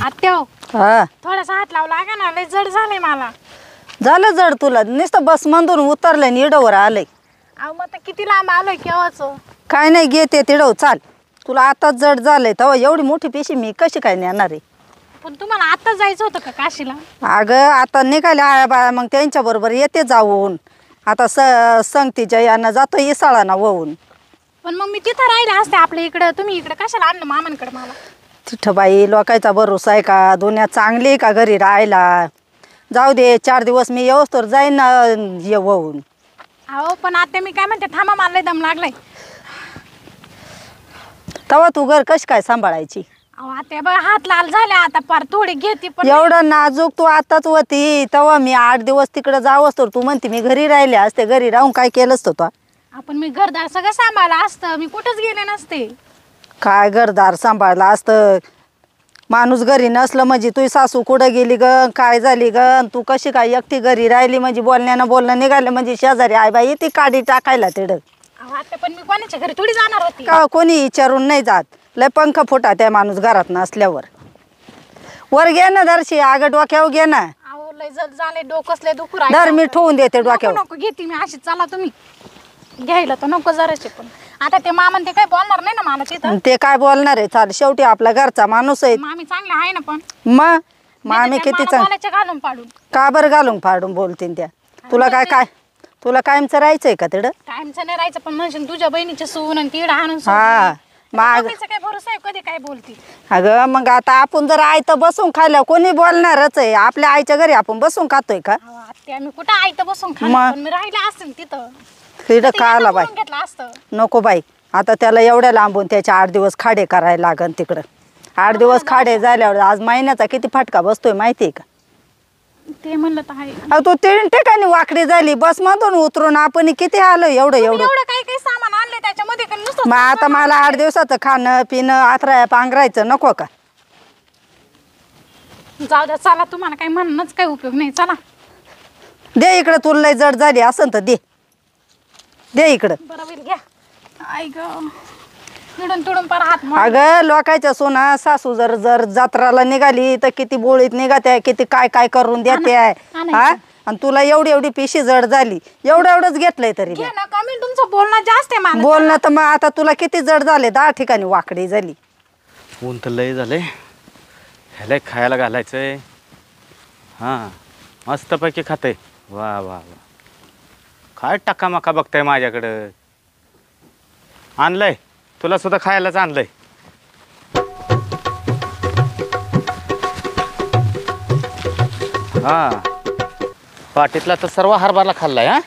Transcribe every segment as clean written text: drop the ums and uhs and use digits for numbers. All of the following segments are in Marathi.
आत्या हा थोडासा हात लावला का ना, लय जड झालंय मला. झालं जड तुला नुसतं बस मधून उतरलं आणि इडवर आलंय. अहो मग किती लांब आलोय केव्हाच. काय नाही घेते तिडव चाल. तुला आताच जड झालंय तेव्हा एवढी मोठी पिशी मी कशी काय नेणार आहे. पण तुम्हाला आता जायचं होतं का काशीला? अगं आता निघाल्या आया बाया मग त्यांच्या बरोबर येते जाऊन. आता संगतीच्या यानं जातो इसळाना वाहून. पण मग मी तिथं राहिले असते आपल्या इकडं, तुम्ही इकडं कशाला आणलं मामांकडे मला? तिथं बाई लोकांचा भरोसा आहे का? दुनिया चांगली आहे का घरी राहायला? जाऊ दे 4 दिवस मी येऊस तर जाईन ना ये वाहून. अहो पण आता मी काय म्हणते, थांबा मला लय दम लागलाय. तेव्हा तू घर कशी काय सांभाळायची? अहो आता बघ हात लाल झाले, आता पार थोडी घेते पण एवढं नाजूक तू आताच होती तेव्हा मी 8 दिवस तिकडे जावंच तर तू म्हणते मी घरी राहिले असते. घरी राहून काय केलंच तो? आपण मी घरदार सगळं सांभाळलं असतं, मी कुठंच गेले नसते. काय घरदार सांभाळलं असतं? माणूस घरी नसलं म्हणजे तुझी सासू कुठं गेली ग, काय झाली ग, तू कशी काय एकटी घरी राहिली म्हणजे बोलण्यानं बोलणं निघालं म्हणजे शेजारी आई बाई ती काडी टाकायला तिडं. अहो आता पण मी कोणाच्या घरी थोडी जाणार होती. का कोणी विचारून नाही जात. लय पंख फुटा त्या माणूस घरात नसल्यावर. वर घे ना दर्शी, आग डोक्यावर घे ना. अहो लय जड झाले, डोकंच लय दुखू दर मी ठेवून देते नको डोक्यावर. नको घेते मी अशी. चला तुम्ही घ्यायला तर नको जराशे, पण आता ते मामन ते काय बोलणार नाही ना मला तिथं. ते काय बोलणार आहे? चाल शेवटी आपला घरचा माणूस आहे. मामी चांगले आहे ना, पण मग आम्ही नाही तर किती त्या मला बोलायच्या घालून पाडून का बरं घालून फाडून बोलतीन त्या? तुला तुला कायमचं राहायचंय का तिकडं? टाइमचं नाही राहायचं, पण म्हणशील तुझ्या बहिणीची सून आणि तीड आणून हा मग काय भरोसा आहे कधी काय बोलती. अगं मग आता आपण जर आयतं बसून खाल्लं कोणी बोलणारच आहे. आपल्या आईच्या घरी आपण बसून खातोय का? अहो, आत्या मी कुठं आई तर बसून मग? खाल्लं, पण मी राहिले असेल तिथं तिकडं का आला बाई? घेतलं असतं. नको बाई, आता त्याला एवढ्या लांबून त्याच्या 8 दिवस खाडे करायला लागन तिकडं. 8 दिवस खाडे झाल्यावर आज महिन्याचा किती फटका बसतोय माहितीये का? ते म्हणलं तर आहे. अहो तू 3 ठिकाणी वाकडी झाली बस मधून उतरून. आपण किती आलो एवढं एवढं काही काही सामान आणले त्याच्यामध्ये का नुसतं मग आता मला 8 दिवसाचं खाणं पिणं आथराया पांघरायचं नको का? जाऊ द्या, चला. तुम्हाला काही म्हणणंच काही उपयोग नाही. चला दे इकडं, तुला लय जड झाली असं तर दे इकडं. बरं होईल, घ्या. आई ग, तुडून तुडून पार हात मोड. अगं लोकांच्या सोना सासू जर जर जत्राला निघाली तर किती बोळीत निघात्या, किती काय काय करून देते आहे. हा आणि तुला एवढी पिशी जड झाली. एवढंच घेतलंय तरी घ्या ना, कमी तुमचं बोलणं जास्त आहे मला. बोलणं तर मग आता तुला किती जड झाले. 10 ठिकाणी वाकडी झाली. ऊन तर लय झालंय, ह्याला खायला घालायचंय. हां मस्तपैकी खाते. वा वा वा, काय टाका मका बघताय माझ्याकडं. आणलंय तुला सुद्धा खायलाच आणलंय. हा पाटीतला तर सर्व हरभरा खाल्लाय. हा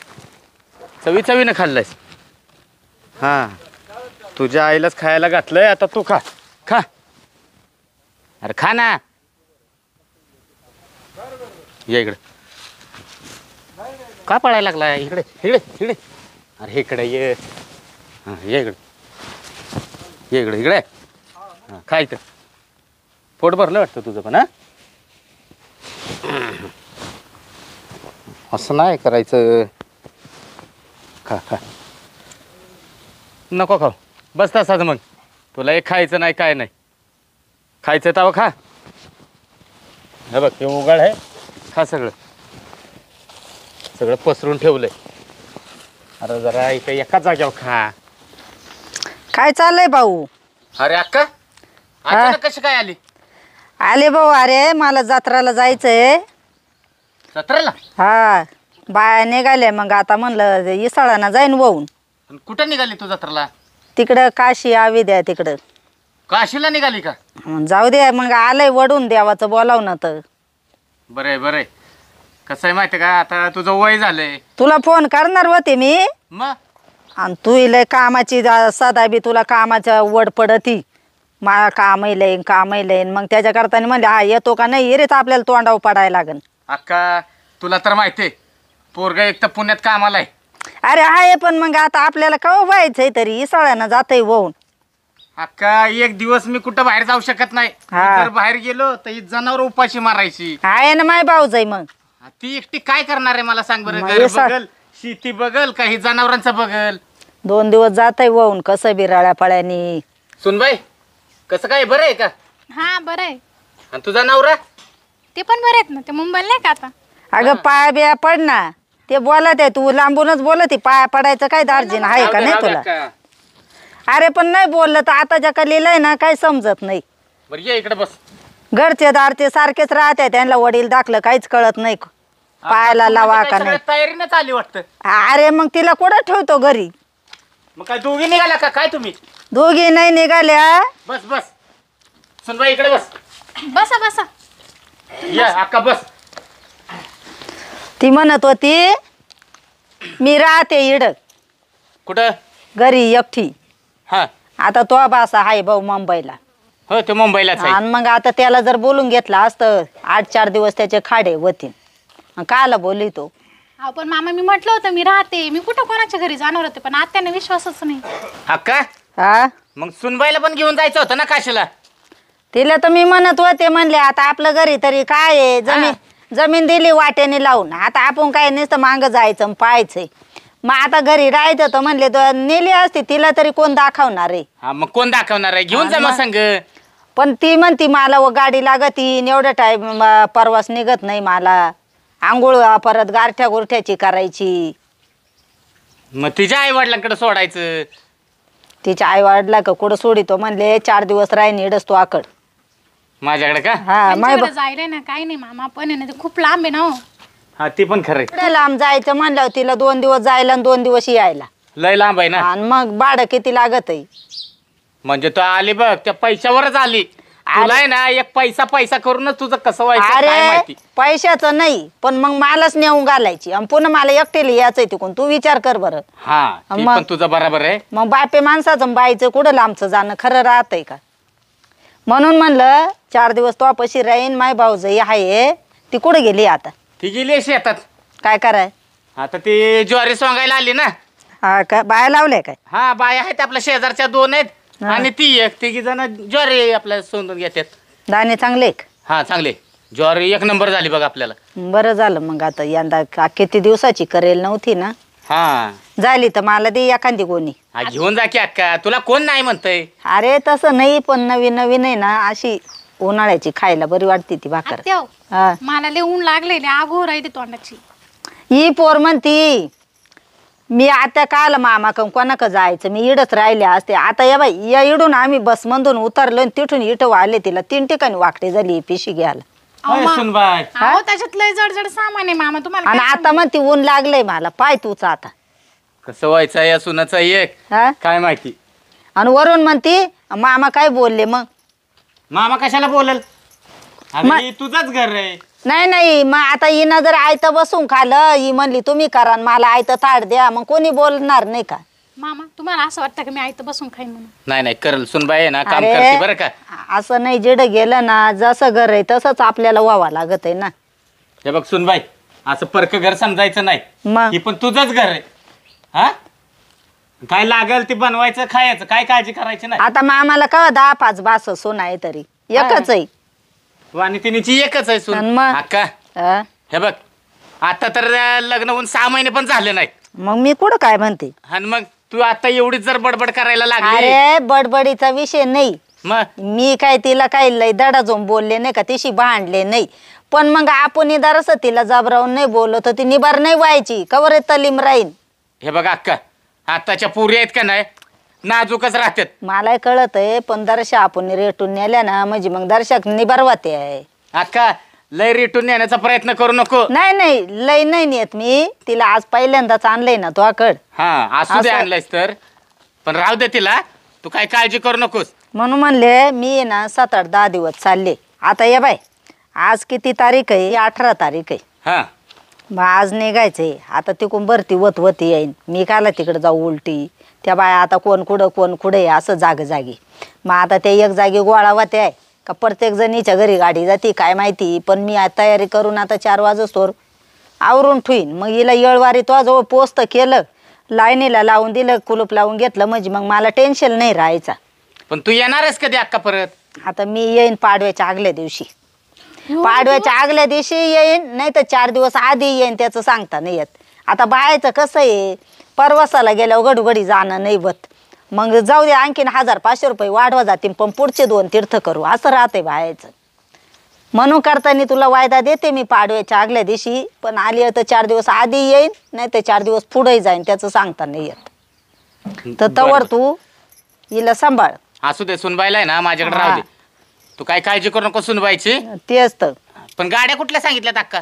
चवीनं खाल्लायस. हां तुझ्या आईलाच खायला घातलंय, आता तू खा. अरे खा ना. ये इकडे. का पळायला लागलाय? इकडे इकडे इकडे. अरे इकडे ये. हां ये इकडे. हां खा इथं. पोट भरलं वाटतं तुझं पण. असं नाही करायचं. खा. नको खाऊ, बस तसाच. मग तुला एक खायचं नाही काय नाही. खायचं तवा खा. हे बघ हे उघड आहे. खा सगळं पसरून ठेवलंय. अरे जरा इथे एका जाग्यावर खा. काय चाललंय भाऊ? अरे अक्का अचानक कशी काय आली? आले भाऊ. अरे मला जत्राला जायचंय. जत्रेला? हा बाया निघाल्या. मग आता म्हणलं इसळाना जाईन वाहून. कुठं निघाली तू जत्रेला? तिकडं काशी आवी द्या तिकडं. काशीला निघाली का? जाऊ दे. मग आलंय वडून देवाचं बोलावणं तर. बरं कसं आहे माहिती का, आता तुझं वय झालंय. तुला फोन करणार होते मी. मग आणि तू लय कामाची सदा बी तुला कामाच्या वड पडती. मला काम येईन मग त्याच्या करता म्हणले हा येतो का नाही येरेच आपल्याला तोंडावर पडायला लागन. अक्का तुला तर माहितीये पोरगा एक तर पुण्यात कामाला आहे. अरे आहे पण मग आता आपल्याला का व्हायचंय तरी इसळ्यानं जातंय वाहून. अक्का एक दिवस मी कुठं बाहेर जाऊ शकत नाही. हा. जर बाहेर गेलो तर ही जनावर उपाशी मारायची. आहे ना माय भाऊ जाई. मग ती एकटी काय करणार आहे मला सांग बरं. मग घर येसा- बघल, शेती बघल, काही जनावरांचं बघल. 2 दिवस जातंय वाहून कसं बी राळ्या पळ्यानी. सुनबाई कसं काय बरं आहे का? हा बरं आहे. आणि तुझा नवरा? ते पण बरे आहेत ना, ते मुंबईला नाही का आता? अगं पाया बिया पड ना. ते बोलत आहे, तू लांबूनच बोलत आहे. पाया पडायचं काय दार्जिन आहे का नाही तुला? अरे पण नाही बोललं तर आता ज्या लिहिलंय आहे ना काही समजत नाही. बरं ये इकडे बस. घरचे दारचे सारखेच राहते, त्यांना वडील दाखलं काहीच कळत नाही. पायाला लावा का नाही. तयारीने चालली वाटतं. अरे मग तिला कुठं ठेवतो घरी? मग काय दोघी निघाला का काय तुम्ही? दोघी नाही निघाल्या. बस बस सुनबाई इकडे बस. बसा बसा. या अक्का बस. ती म्हणत होती मी राहते इड कुठं? घरी एकटी. हा आता तो बासा आहे भाऊ मुंबईला. हो ते मुंबईलाच आहे. आणि मग आता त्याला जर बोलून घेतला असतं 8-4 दिवस त्याचे खाडे होतील. काला बोलली तो. अहो पण मामा मी म्हटलं होतं मी राहते, मी कुठं कोणाच्या घरी जाणार होते, पण आत्याने विश्वासच नाही. अक्का हा मग सुनबाईला पण घेऊन जायचं होतं ना काशीला? तिला तर मी म्हणत होते, म्हणले आता आपलं घरी तरी काय आहे, जमीन दिली वाट्याने लावून. आता आपण काय नुसतं मांग जायचं पाहायचंय. मग आता घरी राहायचं तर म्हणले तर नेली असती तिला तरी कोण दाखवणार आहे. हा मग कोण दाखवणार आहे? घेऊन जा मग संग. पण ती म्हणती मला गाडी लागती एवढा टाइम परवास निघत नाही मला. आंघोळ परत गारठ्या गुरठ्याची करायची. मग तिच्या आई वडिलांकडे सोडायचं. तिच्या आई वडिला का कुठं सोडितो म्हणले 4 दिवस राहीन इडच तो आकड. माझ्याकडे का? हा माय त्यांच्याकडे जायला ना काही नाही मामा, पण आहे ना ते खूप लांब आहे ना हो. हा ती पण खरंय. एवढं लांब जायचं म्हणलं तिला 2 दिवस जायला आणि 2 दिवस यायला. लय लांब आहे ना. आणि मग भाडं किती लागत आहे. म्हणजे तू आली बघ त्या पैशावरच आली. तुला आहे ना एक पैसा करूनच तुझं कसं व्हायचं काय अरे माहिती. पैशाचं नाही पण मग मलाच नेऊन घालायची आणि पुन्हा मला एकटीला यायचंय तिकून. तू विचार कर बरं. हा ती मग- पण तुझं बरोबर आहे. मग बापे माणसाचं बाईचं कुठं लांबचं जाणं खरं राहतंय का? म्हणून म्हणलं 4 दिवस तो पशी राहीन. माय भाऊजई आहे ती कुठं गेली आता? ती गेली शेतात. काय कराय? आता ती ज्वारी सोंगायला आली ना. हा का बाया लावल्या काय? हा बाया आहेत आपल्या शेजारच्या 2 आहेत हा. आणि ती एक. तिघी जण ज्वारी आपल्या सोंदून घेतात. दाणे चांगले का? हा चांगले. ज्वारी 1 नंबर झाली बघ आपल्याला. बरं झालं मग. आता यंदा किती दिवसाची करेल नव्हती ना, हा झाली तर मला दे एखादी गोणी. हा, घेऊन जा की अक्का. तुला कोण नाही म्हणतंय. अरे तसं नाही पण नवीन नवीन आहे ना अशी उन्हाळ्याची खायला बरी वाटते ती भाकर. आत्या हो, हा मला लय ऊन लागलेले, आग हो राहिली तोंडाची. ही पोर म्हणती मी आता काल मामा कोणाक जायचं, मी इडच राहिले असते. आता या बाई या इडून आम्ही बसमधून उतरलो आणि तिथून इटं वाढले. तिला 3 ठिकाणी वाकडी झाली पिशी घ्यायला. अहो, मा- सुनबाई अहो त्याच्यात लय जड सामान आहे मामा, तुम्हाला आणि काय आता म्हणती ऊन लागलंय मला. पाय तूच आता. कसं व्हायचं या सुनाचं एक हा काय माहिती. आणि वरून म्हणती मामा काय बोलले मग. मामा कशाला बोलल? अरे तुझंच घर आहे. नाही मग आता हिनं जर आयतं बसून खाल्लं, ही म्हणली तुम्ही करा आणि मला आयतं ताट द्या, मग कोणी बोलणार नाही का? मामा तुम्हाला असं वाटतं की मी आईत बसून खाईन म्हणून? नाही करल सुनबाई आहे ना काम अरे, करते बरं का. असं नाही. जिडं गेलं ना जसं घर आहे तसंच आपल्याला व्हावं लागत आहे ना. हे बघ सुनबाई असं परक घर समजायचं नाही. मग ही पण तुझंच घर आहे. हा काय लागल ते बनवायचं खायचं, काय काळजी करायची नाही. आता मामाला का 10-5 बास सोन आहे तरी एकच आहे. आणि तिची एकच आहे आणि सून. मग? अक्का हा? हे बघ आता तर लग्न होऊन 6 महिने पण झाले नाही. मग मी कुठं काय म्हणते. आणि मग तू आता एवढीच जर बडबड करायला लागली. अरे बडबडीचा विषय नाही. मग मी काय तिला काय लय दडा जाऊन बोलले नाही का, तिशी भांडले नाही. पण मग आपण निदारस तिला जबरावून नाही बोललो तर ती निबार नाही व्हायची. कवर तलीम राहीन. हे बघ अक्का आताच्या पुरी आहेत का नाही नाजूकच राहतात. मला कळत आहे पण दर्शा आपण रेटून नेल्या ना म्हणजे मग दर्शक निबारवाते आहे. अक्का लय रिटून नेण्याचा प्रयत्न करू नको. नाही लय नाही नेत मी तिला. आज पहिल्यांदाच आणलंय ना तो आकड. हा असू दे असं- आणलायस तर पण राहू दे तिला. तू काय काळजी करू नकोस. म्हणून म्हणले मी आहे ना 7-8-10 दिवस चालले. आता ये बाय आज किती तारीख आहे? 18 तारीख आहे. हा मग आज निघायचंय. आता तिकून भरती वती येईन. मी काला तिकडे जाऊ उलटी. त्या बाया आता कोण कुठे असं जागी. मग आता ते एक जागी गोळा होते आहे का प्रत्येक जणीच्या घरी गाडी जाते काय माहिती. पण मी आज तयारी करून आता 4 वाजोस्तोवर आवरून ठेवीन. मग हिला येळवारी तो जवळ पोचतं केलं, लाईनीला लावून दिलं, कुलूप लावून घेतलं म्हणजे मग मला टेन्शन नाही राहायचा. पण तू येणारच कधी अक्का परत? आता मी येईन पाडव्याच्या आगल्या दिवशी. पाडव्याच्या आगल्या दिवशी येईन नाही तर 4 दिवस आधी येईन. त्याचं सांगता नाही येत. आता बायाचं कसं आहे परवासाला गेल्यावर गडूगडी जाणं नाही होत. मग जाऊ दे आणखीन 1500 रुपये वाढवा जातील पण पुढचे 2 तीर्थ करू असं राहते बायाचं. म्हणून करताना तुला वायदा देते मी पाडव्याच्या आगल्या दिवशी, पण आली तर 4 दिवस आधी येईन नाही तर 4 दिवस पुढे जाईन, त्याचं सांगता नाही येत. तर तवर तू हिला सांभाळ. असू दे, सुनबाईला आहे ना माझ्याकडे राहू दे. तू काय काळजी करू नको सुनबाईची. तेच तर. पण गाड्या कुठल्या सांगितल्यात अक्का?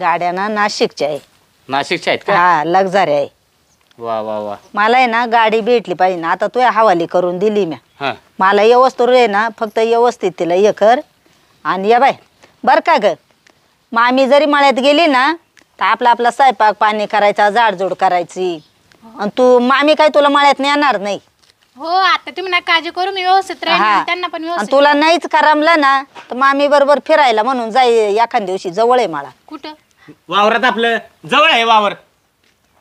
गाड्या ना नाशिकच्या आहे. नाशिकच्या आहेत का? हा लक्झरी आहे. वा वा वा. मला आहे ना गाडी भेटली पाहिजे ना, आता तू हवाली करून दिली मी. हा मला व्यवस्थित रे ना, फक्त व्यवस्थित तिला हे कर. आणि या बाय बरं का ग, मामी जरी मळ्यात गेली ना तर आपला स्वयंपाक पाणी करायचा, झाडझूड करायची. आणि तू मामी काय तुला मळ्यात नेणार नाही. हो आता तुम्ही ना काळजी करू, मी व्यवस्थित राहीन हा. आणि त्यांना पण आणि व्यवस्थित. तुला नाहीच करमलं ना तर मामी बरोबर फिरायला म्हणून जाई, एखाद दिवशी जवळ आहे मला. कुठं? वावरात आपलं जवळ आहे वावर.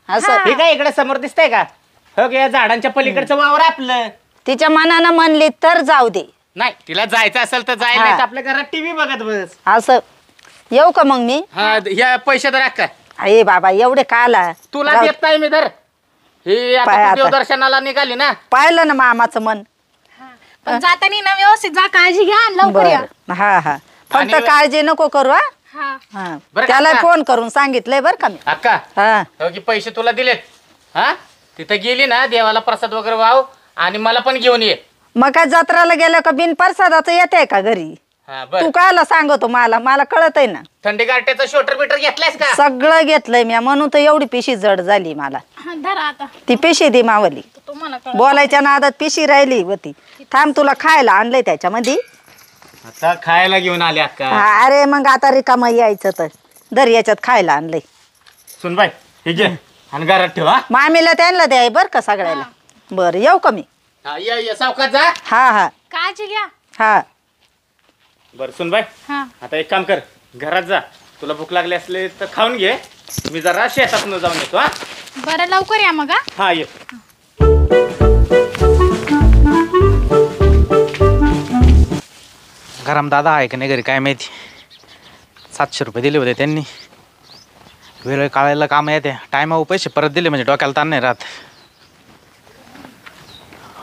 असं हे काय इकडे समोर दिसतंय का? हो या झाडांच्या पलीकडचं वावर आपलं. तिच्या मनानं म्हणली तर जाऊ दे. नाही तिला जायचं असेल तर जायला, हा. नाही तर आपल्या घरात टीव्ही बघत बस. असं येऊ का मग मी? हा या पैसे तर अक्का अरे बाबा एवढे काला तुला जाऊ- देत नाही मी धर. हे पाय आता आता. तू देवदर्शनाला निघाली ना. पाहिलं ना मामाचं मन. हा. पण जातानी ना व्यवस्थित जा, काळजी घ्या आणि लवकर या. बरं हा हा फक्त आणि- काळजी नको करू हा. हा. हा बरं त्याला का? फोन करून सांगितलंय बरं का मी. अक्का हा हो की पैसे तुला दिलेत. हा तिथं गेली ना देवाला प्रसाद वगैरे वाव आणि मला पण घेऊन ये. मग काय जत्राला गेलं का बिन प्रसादाचं येते का घरी? हा तू बर. कायला सांगतो मला कळत आहे ना. थंडी गाठ्याचं शोटर बिटर घेतलायस का? सगळं घेतलंय मी, म्हणून तर एवढी पिशी जड झाली मला. हा, धरा आता. ती पिशी दे मावली. तुम्हाला कळलं. बोलायच्या नादात पिशी राहिली होती. थांब तुला खायला आणलंय त्याच्यामध्ये. आता खायला घेऊन आले अक्का. हा, अरे मग आता रिकामा यायचं तर दर याच्यात खायला आणलंय. सुन बाय हे घे आणि घरात ठेवा. मामीला त्यांना द्याय बर का सगळ्याला. बरं येऊ का मी? ये सावकाश जा. हा हा काळजी घ्या. हा बर सुन बाय हा. आता एक काम कर, घरात जा. तुला भूक लागली असले तर खाऊन घे. मी जरा शेतात न जाऊन येतो. हा बरं लवकर या मग. हा. हा ये. गरम दादा आहे का नाही घरी काय माहिती. 700 रुपये दिले होते त्यांनी, वेळ काढायला काम येते. टायमावर पैसे परत दिले म्हणजे डोक्याला ताण नाही राहत.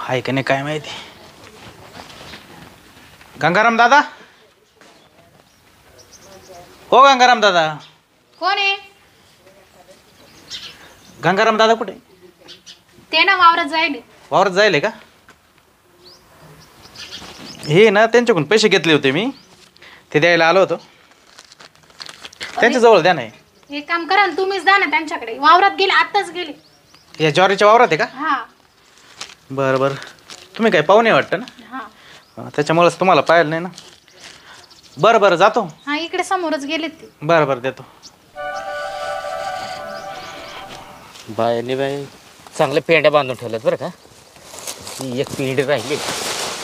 आहे का नाही काय माहिती. गंगाराम दादा, हो गंगाराम दादा. कोण आहे? गंगाराम दादा कुठे? ते ना वावरात जाईल. वावरात जायले का? हे ना त्यांच्याकडून पैसे घेतले होते मी, ते द्यायला आलो होतो. त्यांच्याजवळ द्या नाही. एक काम करा ना, तुम्हीच जा ना त्यांच्याकडे. वावरात गेले, आत्ताच गेले. या ज्वारीच्या वावरात आहे का? हा बरं बरं. तुम्ही काय पाहुणे वाटतं ना, हा त्याच्यामुळेच तुम्हाला पाहिलं नाही ना. बरं बरं जातो. हा इकडे समोरच गेलेत ते. बरं बरं देतो. बायने बाय चांगल्या पेंड्या बांधून ठेवल्यात बरं का. ती एक पेंडी राहिली,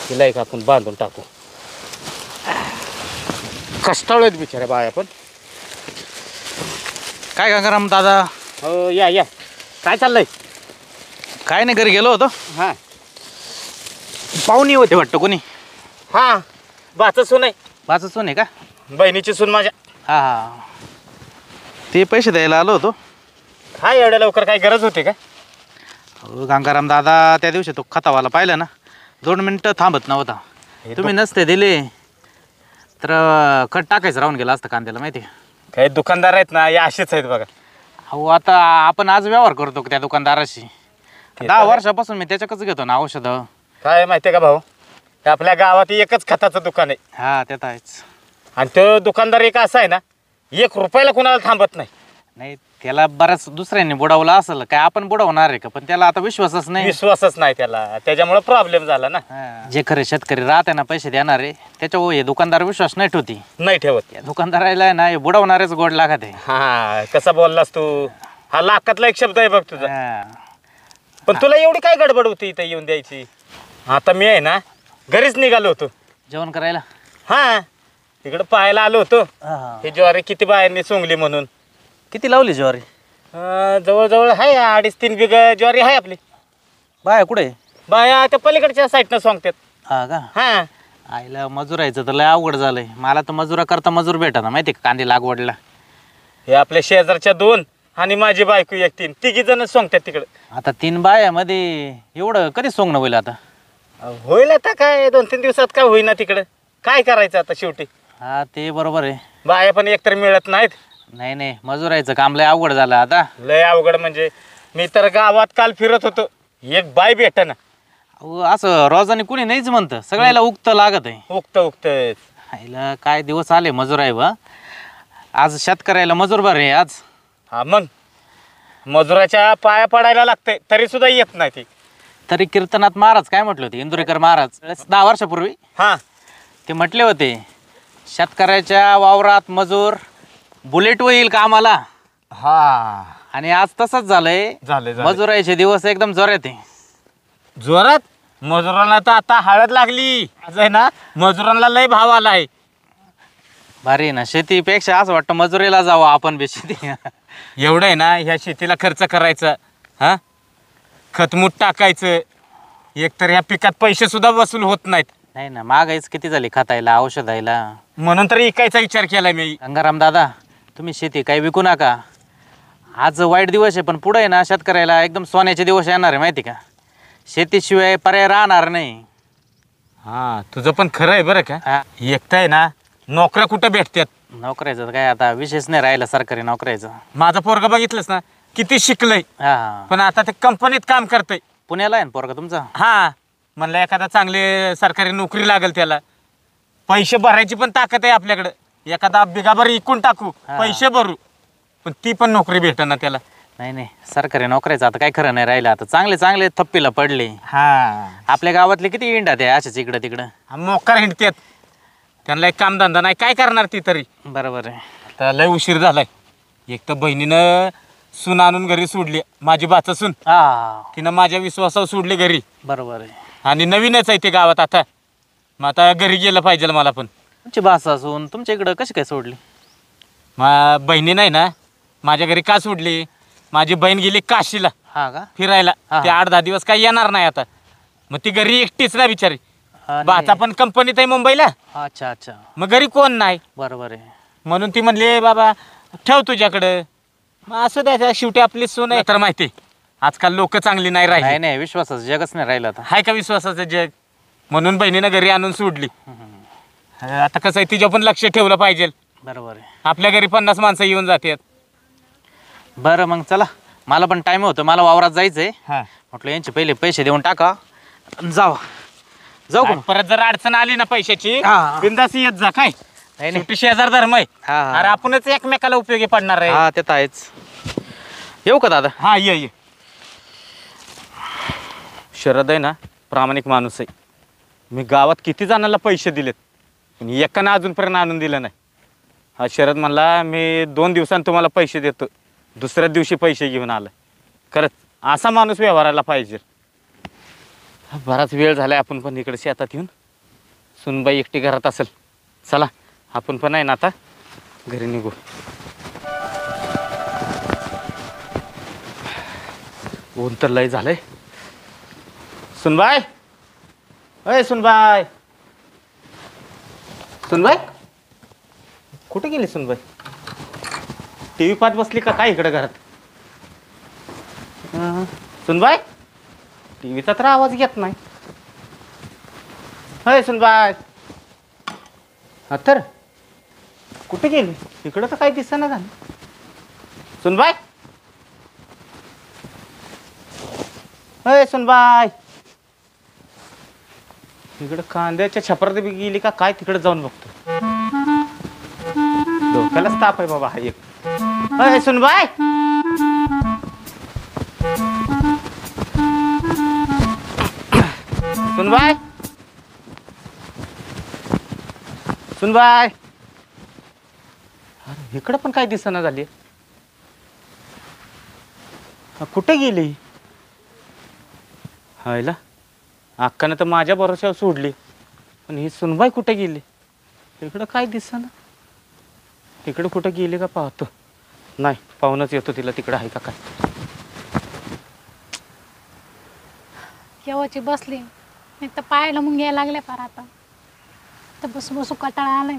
तिला एक आपण बांधून टाकू. कष्टाळू आहेत बिचाऱ्या बाया पण. काय गंगाराम दादा? हो या या. काय चाललंय? काय नाही, घरी गेलो होतो. हां पाहुणे होते वाटतं कोणी. हां बाचं सून आहे. वाच सून आहे का? बहिणीची सून माझ्या. हा हा, ते पैसे द्यायला आलो होतो. हा एवढ्या लवकर काय गरज होती का? अहो, गंगाराम दादा त्या दिवशी तो खतावाला पाहिलं ना, 2 मिनटं थांबत नव्हता. तुम्ही नसते दिले तर खत टाकायचं राहून गेलं असतं कांद्याला, माहिती आहे. काही दुकानदार आहेत ना या असेच आहेत बघा. हो आता आपण आज व्यवहार करतो त्या दुकानदाराशी. 10 वर्षापासून मी त्याच्याकच घेतो ना औषधं. काय माहिती आहे का भाऊ, हे आपल्या गावात एकच खताचं दुकान आहे. हा त्यात आहेच. आणि तो दुकानदार एक असा आहे ना, 1 रुपयाला कुणाला थांबत नाही. नाही त्याला बऱ्याच दुसऱ्यांनी बुडवलं असेल, काय आपण बुडवणार आहे का? पण त्याला आता विश्वासच नाही. विश्वासच नाही त्याला, त्याच्यामुळे प्रॉब्लेम झाला ना. जे खरे शेतकरी राहते ना पैसे देणारे, त्याच्यावर हे दुकानदार विश्वास नाही ठेवती. नाही ठेवत. या दुकानदाराला आहे ना हे बुडवणारेच गोड लागत आहे. हा कसा बोललास तू, हा लाखातला एक शब्द आहे बघ तुझा. हा. पण तुला एवढी काय गडबड होती इथं येऊन द्यायची? आता मी आहे ना घरीच निघालो होतो. जेवण करायला. हा इकडं पाहायला आलो होतो हा. हे ज्वारी किती बायांनी सोंगली म्हणून. किती लावली ज्वारी? जवळजवळ आहे 2.5-3 बिघा ज्वारी आहे आपली. बाया कुठे? बाया त्या पलीकडच्या साईडनं सोंगतात. हा का? हा आईला मजुरायचं तर लय अवघड झालंय. मला तर मजुरा करता मजूर भेटा ना, माहिती का, कांदे लागवडला. हे आपल्या शेजारच्या 2 आणि माझी बायको एकटी तिघी जण सोंगतात तिकडे. आता 3 बायामध्ये एवढं कधी सोंगणं होईल आता? होईल आता काय 2-3 दिवसात काय होईना तिकडं. काय करायचं आता शेवटी. हा ते बरोबर आहे. बाया पण एकतर मिळत नाहीत. नाही नाही, मजुरायचं काम लय अवघड झालं आता. लय अवघड म्हणजे मी तर गावात काल फिरत होतो, एक बाय भेटना. अहो, असं रोजाने कुणी नाहीच म्हणतं, सगळ्याला उगतं लागत आहे. उगत आईला काय दिवस आले मजूर आहे बा. आज शेतकऱ्याला मजूर बरं आहे आज. हा मग मजुराच्या पाया पडायला लागतंय तरी सुद्धा येत नाही ती. तरी कीर्तनात महाराज काय म्हटले होते, इंदुरीकर महाराज 10 वर्षापूर्वी हा ते म्हटले होते, शेतकऱ्याच्या वावरात मजूर बुलेट होईल कामाला. हा आणि आज तसंच झालंय. झाले मजुराचे दिवस एकदम जोरात आहे. जोरात. मजुरांना तर आता हळद लागली. आज आहे ना मजुरांना लय भाव आलाय. भारी आहे ना, शेतीपेक्षा असं वाटतं मजुरीला जावं आपण बी. शेती एवढं आहे ना ह्या शेतीला खर्च करायचा. हा खतमूट टाकायचं. एकतर ह्या पिकात पैसे सुद्धा वसूल होत नाहीत. नाही ना, महागाईच किती झाली खतायला औषधायला. म्हणून तर इकायचा विचार केला मी. गंगाराम दादा, तुम्ही शेती काही विकू नका. आज वाईट दिवस आहे, पण पुढे आहे ना शेतकऱ्याला एकदम सोन्याचे दिवस येणार आहे माहिती का. शेतीशिवाय पर्याय राहणार नाही. हा तुझं पण खरं आहे बरं का. हा, एकटं आहे ना नोकऱ्या कुठं भेटतात. नोकऱ्याचं तर काय आता विशेष नाही राहिला सरकारी नोकऱ्याचं. माझा पोरगा बघितलंस ना किती शिकलंय, हा, पण आता ते कंपनीत काम करतंय. पुण्याला आहे ना पोरगा तुमचा. हा म्हणलं एखादा चांगली सरकारी नोकरी लागेल त्याला. पैसे भरायची पण ताकद आहे आपल्याकडं. एखादा बिगाभर इकून टाकू हा. पैसे भरू, पण ती पण नोकरी भेटेना त्याला. नाही नाही, सरकारी नोकऱ्याचं आता काय खरं नाही राहिलं. आता चांगले चांगले थप्पीला पडले. हा आपल्या गावातले किती इंडा ते अशाच इकडं तिकडं. मोकार हिंडतात. त्यांना एक कामधंदा नाही, काय करणार ती तरी. बरोबर आहे. आता लय उशीर झालाय. एक तर बहिणीनं सून आणून घरी सोडली, माझी बाचा सून. हा, तिनं माझ्या विश्वासावर सोडली घरी. बरोबर आहे. आणि नवीनच आहे ते गावात आता. मग आता घरी गेलं पाहिजे मला पण. तुमची भाषा असून तुमच्या इकडं कशी काय सोडली? बहिणी नाही ना माझ्या घरी का सोडली. माझी बहीण गेली काशीला हा का? फिरायला. हा. ते 8-10 दिवस काही येणार नाही आता. मग ती घरी एकटीच ना बिचारी. आणि- बाचा पण कंपनीत आहे मुंबईला. अच्छा अच्छा, मग घरी कोण नाही. बरोबर आहे. म्हणून ती म्हणली बाबा ठेव तुझ्याकडं. मग असं द्यायचं शेवटी आपली सून आहे. तर माहिती आजकाल लोक चांगली नाही नाही राहिली. नाही, विश्वासाचं जगच नाही राहिलं आता. हाय का विश्वासाचं जग. म्हणून बहिणीनं घरी आणून सोडली. आता कसं आहे तिच्या पण लक्ष ठेवलं पाहिजे. बरोबर आहे. आपल्या घरी 50 माणसं येऊन जातात. बरं मग चला, मला पण टाईम होतो, मला वावरात जायचंय. हा म्हटलं यांचे पहिले पैसे देऊन टाका, जाऊ जाऊ का मग? परत जर अडचण आली ना पैशाची हा. बिंदास येत जा. काय नाही नाही, शेवटी शेजार धर्म आहे. हा, हा. अरे आपणच एकमेकाला उपयोगी पडणार आहे. हा ते तर आहेच. येऊ का दादा? हा ये. शरद आहे ना प्रामाणिक माणूस आहे. मी गावात किती जणांना पैसे दिलेत, पण एकानं अजूनपर्यंत आणून दिलं नाही. हा शरद म्हणला मी 2 दिवसांत तुम्हाला पैसे देतो. दुसऱ्याच दिवशी पैसे घेऊन आला. खरंच असा माणूस व्यवहाराला पाहिजे. बराच वेळ झालाय आपण पण इकडे शेतात येऊन. सुनबाई एकटी घरात असेल. चला आपण पण आहे ना आता घरी निघू. ऊन तर लय झालंय. सुनबाई, अय सुनबाई, सुनबाई कुठे गेली सुनबाई? TV पाहत बसली का काय इकडे घरात? सुनबाई टीव्हीचा तर आवाज येत नाही. अय सुनबाई, हा तर कुठे गेली? इकडं तर काही दिसेना झालं. सुनबाई, अय सुनबाई, इकडं कांद्याच्या छपरात बी गेली का काय? तिकडे जाऊन बघतो. डोक्यालाच ताप आहे बाबा हा एक. अय सुनबाई, सुनबाई, सुनबाई, अरे इकडं पण काय दिसेना झाली. कुठे गेली? हायला अक्कानं तर माझ्या भरोश्यावर सोडली, पण ही सुनबाई कुठे गेली? इकडं काय दिसेना. इकडं कुठं गेली का पाहतो. नाही पाहूनच येतो तिला तिकडं आहे का काय. केव्हाची बसली नाही तर पायाला मग यायला लागल्या फार. आता तर बसू बसू कटाळा आलाय.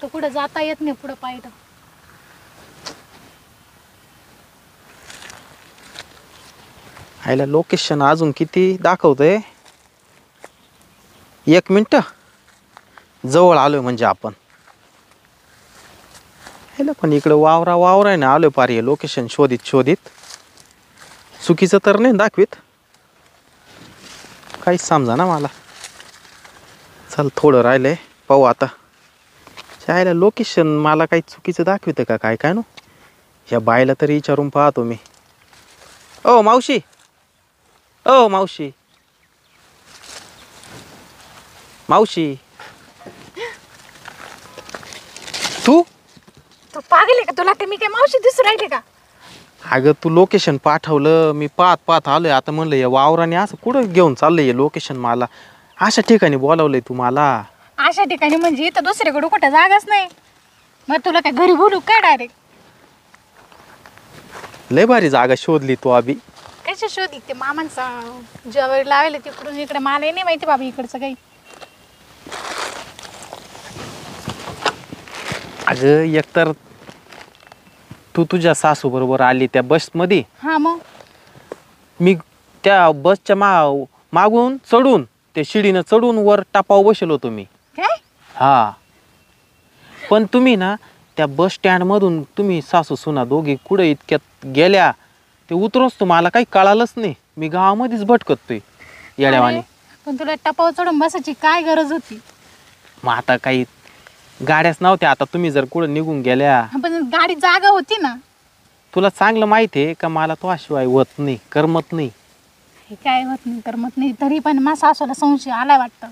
तर कुठं जाता येत नाही पुढं पाहिलं. आईला लोकेशन अजून किती दाखवतंय 1 मिनिट जवळ आलोय म्हणजे आपण आईला पण इकडं वावरा आहे ना आलोय पार हे लोकेशन शोधित चुकीचं तर नाही दाखवीत काहीच समजा ना मला चल थोडं राहिलंय पाहू आता चायला लोकेशन मला काही चुकीचं दाखवतं का काय नो ह्या बायला तरी विचारून पाहतो मी ओ मावशी मावशी तू तू पागल आहे का? तुला ते मी काय मावशी दिसू राहिले का? अगं तू लोकेशन पाठवलं मी पाहत आलोय आता म्हणलं या वावराने असं कुठं घेऊन चाललंय हे लोकेशन मला अशा ठिकाणी बोलावलंय तू मला अशा ठिकाणी म्हणजे इथं दुसरीकडे कुठं जागाच नाही. मग तुला काय घरी बोलू काय डायरेक्ट? लय भारी जागा शोधली तू अभि कशा शोधली? ते मामांचा ज्वारी लावले तिकडून इकडे मला नाही माहिती बाबा इकडचं काही. अगं एकतर तू तुझ्या सासू बरोबर आली त्या बसमध्ये हा मग मी त्या बसच्या मागून चढून त्या शिडीनं चढून वर टापाव बसलो होतो मी काय? हा पण तुम्ही ना त्या बस स्टँड मधून तुम्ही सासू सुना दोघी कुठे इतक्यात गेल्या ते उतरोच तुम्हाला काही कळालंच नाही मी गावामध्येच भटकतोय येड्यावानी. अरे, पण तुला टपाव चढून बसायची काय गरज होती? मग आता काही गाड्याच नव्हत्या आता तुम्ही जर कुठं निघून गेल्या पण गाडी जागा होती ना. तुला चांगलं माहिती आहे का मला तो शिवाय होत नाही करमत नाही. हे काय होत नाही करमत नाही तरी पण माझ्या सासूला संशय आलाय वाटतं.